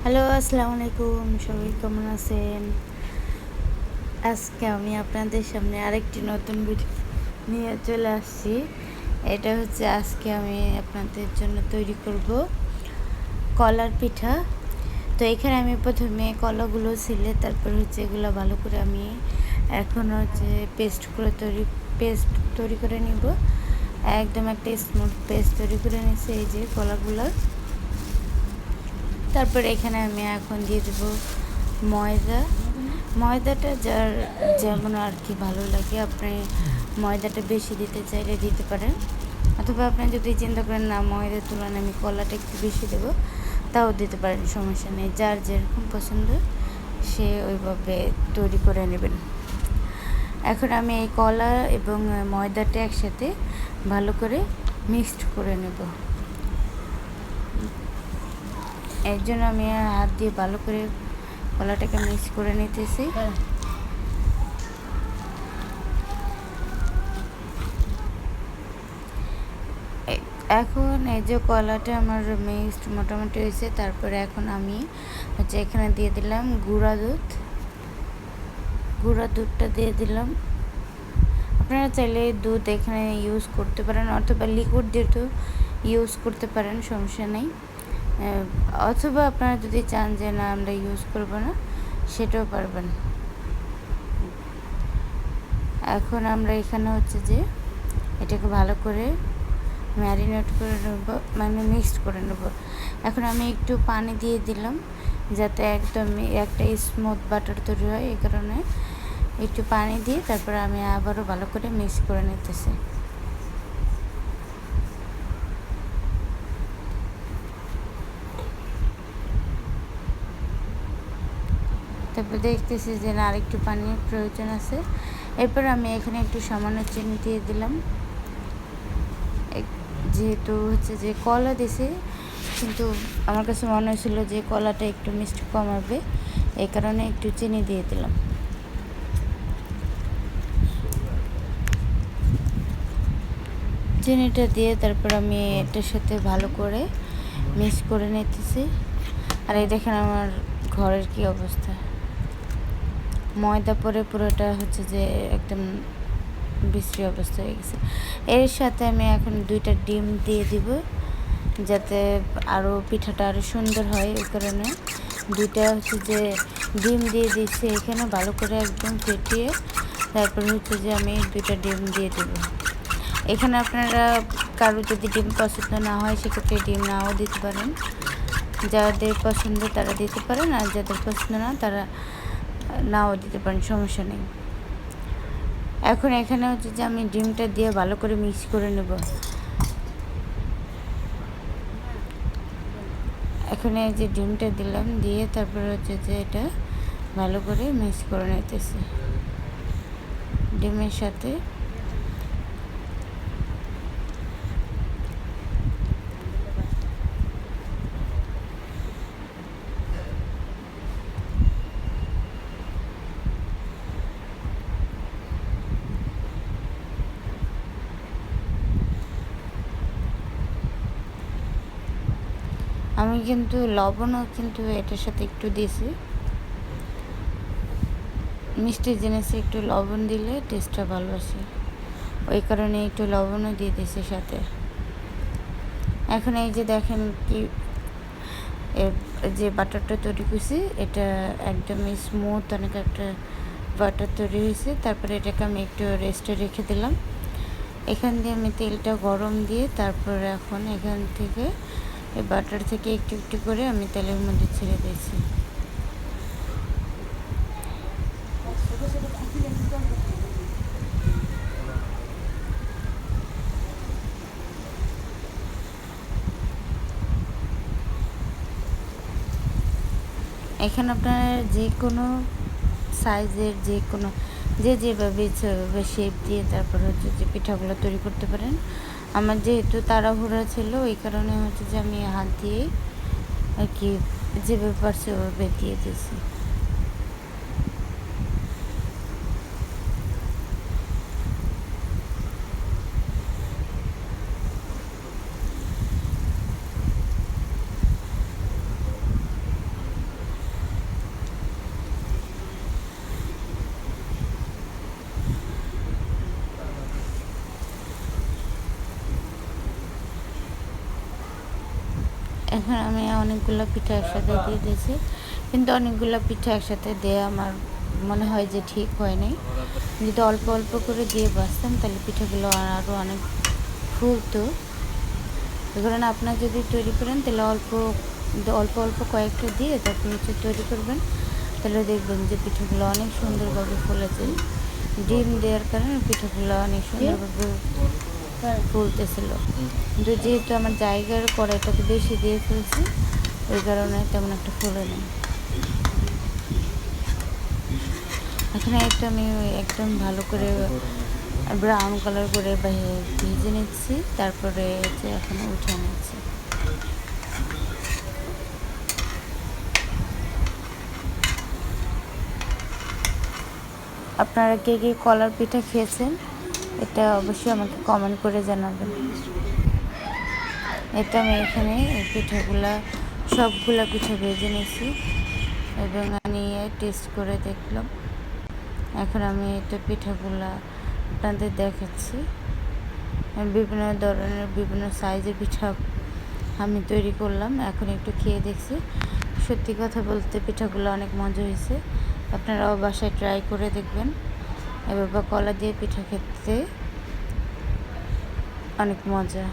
Hello, আসসালামু আলাইকুম। সবাই কেমন আছেন? আজকে আমি আপনাদের সামনে আরেকটি নতুন ভিডিও নিয়ে চলে আসছি। এটা হচ্ছে আজকে আমি আপনাদের জন্য তৈরি করব কলার পিঠা। তো এখানে আমি প্রথমে কলাগুলো ছিলে তারপর হচ্ছে এগুলো ভালো করে আমি এখন হচ্ছে পেস্ট তৈরি করে নিব। একদম একটা স্মুথ পেস্ট তৈরি করে নিয়েছি এই যে কলাগুলোর। তারপর এখানে আমি এখন দিয়ে দেবো ময়দাটা যার যেমন আর কি ভালো লাগে, আপনি ময়দাটা বেশি দিতে চাইলে দিতে পারেন, অথবা আপনি যদি চিন্তা করেন না ময়দার তুলনায় আমি কলাটা একটু বেশি দেবো তাও দিতে পারেন, সমস্যা নেই। যার যেরকম পছন্দ সে ওইভাবে তৈরি করে নেবেন। এখন আমি এই কলা এবং ময়দাটা একসাথে ভালো করে মিক্সড করে নেব। এর জন্য আমি হাত দিয়ে ভালো করে কলাটাকে মিক্স করে নিতেছি। এখন এই যে কলাটা আমার মিক্সড মোটামুটি হয়েছে, তারপরে এখন আমি হচ্ছে এখানে দিয়ে দিলাম গুঁড়া দুধটা দিয়ে দিলাম। আপনারা চাইলে দুধ এখানে ইউজ করতে পারেন, অথবা লিকুইড দুধও ইউজ করতে পারেন, সমস্যা নেই। অথবা আপনারা যদি চান যে না আমরা ইউজ করব না, সেটাও পারবেন। এখন আমরা এখানে হচ্ছে যে এটাকে ভালো করে ম্যারিনেট করে নেব, মানে মিক্সড করে নেব। এখন আমি একটু পানি দিয়ে দিলাম যাতে একদমই একটা স্মুথ বাটার তৈরি হয়, এই কারণে একটু পানি দিয়ে তারপরে আমি আবারও ভালো করে মিক্স করে নিতেছি। তারপর দেখতেছি যে না আরেকটু পানির প্রয়োজন আছে। এরপর আমি এখানে একটু সামান্য চিনি দিয়ে দিলাম, যেহেতু হচ্ছে যে কলা দিছে, কিন্তু আমার কাছে মনে হয়েছিল যে কলাটা একটু মিষ্টি কম হবে, এই কারণে একটু চিনি দিয়ে দিলাম। চিনিটা দিয়ে তারপর আমি এটার সাথে ভালো করে মিক্স করে নিতেছি। আর এই দেখেন আমার ঘরের কি অবস্থা, ময়দা পরে পুরোটা হচ্ছে যে একদম বিশ্রী অবস্থা হয়ে গেছে। এর সাথে আমি এখন 2টা ডিম দিয়ে দিব যাতে আরও পিঠাটা আরও সুন্দর হয়, ওই কারণে 2টা হচ্ছে যে ডিম দিয়ে দিচ্ছি এখানে ভালো করে একদম ফেটিয়ে। তারপর হচ্ছে যে আমি 2টা ডিম দিয়ে দেবো। এখানে আপনারা কারো যদি ডিম পছন্দ না হয় সেক্ষেত্রে ডিম নাও দিতে পারেন, যাদের পছন্দ তারা দিতে পারেন, আর যাদের পছন্দ না তারা নাও দিতে পারেন, সমস্যা নেই। এখন এখানে হচ্ছে যে আমি ডিমটা দিয়ে ভালো করে মিক্স করে নেব। এখন এই যে ডিমটা দিলাম, দিয়ে তারপরে হচ্ছে যে এটা ভালো করে মিক্স করে নিতেছি ডিমের সাথে। আমি কিন্তু লবণও কিন্তু এটার সাথে একটু দিয়েছি, মিষ্টি জিনিসে একটু লবণ দিলে টেস্টটা ভালো আসে, ওই কারণে একটু লবণও দিয়ে দিয়েছি সাথে। এখন এই যে দেখেন কি যে বাটারটা তৈরি করছি এটা একদমই স্মুথ, অনেক একটা বাটার তৈরি হয়েছে। তারপরে এটাকে আমি একটু রেস্টে রেখে দিলাম। এখান দিয়ে আমি তেলটা গরম দিয়ে তারপর এখন এখান থেকে এই বাটার থেকে একটু একটু করে আমি তেলের মধ্যে ছেড়ে দিয়েছি। এখানে আপনার যে কোনো সাইজের যে যেভাবে ইচ্ছে ওইভাবে শেপ দিয়ে তারপর হচ্ছে যে পিঠাগুলো তৈরি করতে পারেন। আমার যেহেতু তাড়াহুড়া ছিল ওই কারণে হচ্ছে যে আমি হাত দিয়ে আর কি যেভাবে পারছি ওভাবে দিয়ে দিয়েছি। এখন আমি অনেকগুলো পিঠা একসাথে দিয়ে দিয়েছি, কিন্তু অনেকগুলো পিঠা একসাথে দেওয়া আমার মনে হয় যে ঠিক হয়নি। যদি অল্প অল্প করে দিয়ে বাছতাম তাহলে পিঠাগুলো আরও অনেক ফুলতো। এই কারণে আপনারা যদি তৈরি করেন তাহলে অল্প অল্প অল্প কয়েকটা দিয়ে তারপর হচ্ছে তৈরি করবেন, তাহলে দেখবেন যে পিঠাগুলো অনেক সুন্দরভাবে ফুলেছে। ডিম দেওয়ার কারণে পিঠাগুলো অনেক সুন্দরভাবে ফুলতেছিল, কিন্তু যেহেতু আমার জায়গার কড়াইটাতে বেশি দিয়ে ফেলছি ওই কারণে তেমন একটা ফুলে নেই। এখানে একটু আমি একদম ভালো করে ব্রাউন কালার করে ভেজে নিচ্ছি, তারপরে যে এখন উঠে নিচ্ছি। আপনারা কে কে কলার পিঠা খেয়েছেন এটা অবশ্যই আমাকে কমেন্ট করে জানাবেন। এটা আমি এখানে এই পিঠাগুলা সবগুলা পিঠা ভেজে নিয়েছি এবং নিয়ে টেস্ট করে দেখলাম। এখন আমি এটা পিঠাগুলা আপনাদের দেখাচ্ছি। বিভিন্ন ধরনের বিভিন্ন সাইজের পিঠা আমি তৈরি করলাম, এখন একটু খেয়ে দেখছি। সত্যি কথা বলতে পিঠাগুলো অনেক মজা হয়েছে, আপনারাও বাসায় ট্রাই করে দেখবেন। এবার কলা দিয়ে পিঠা খেতে অনেক মজা।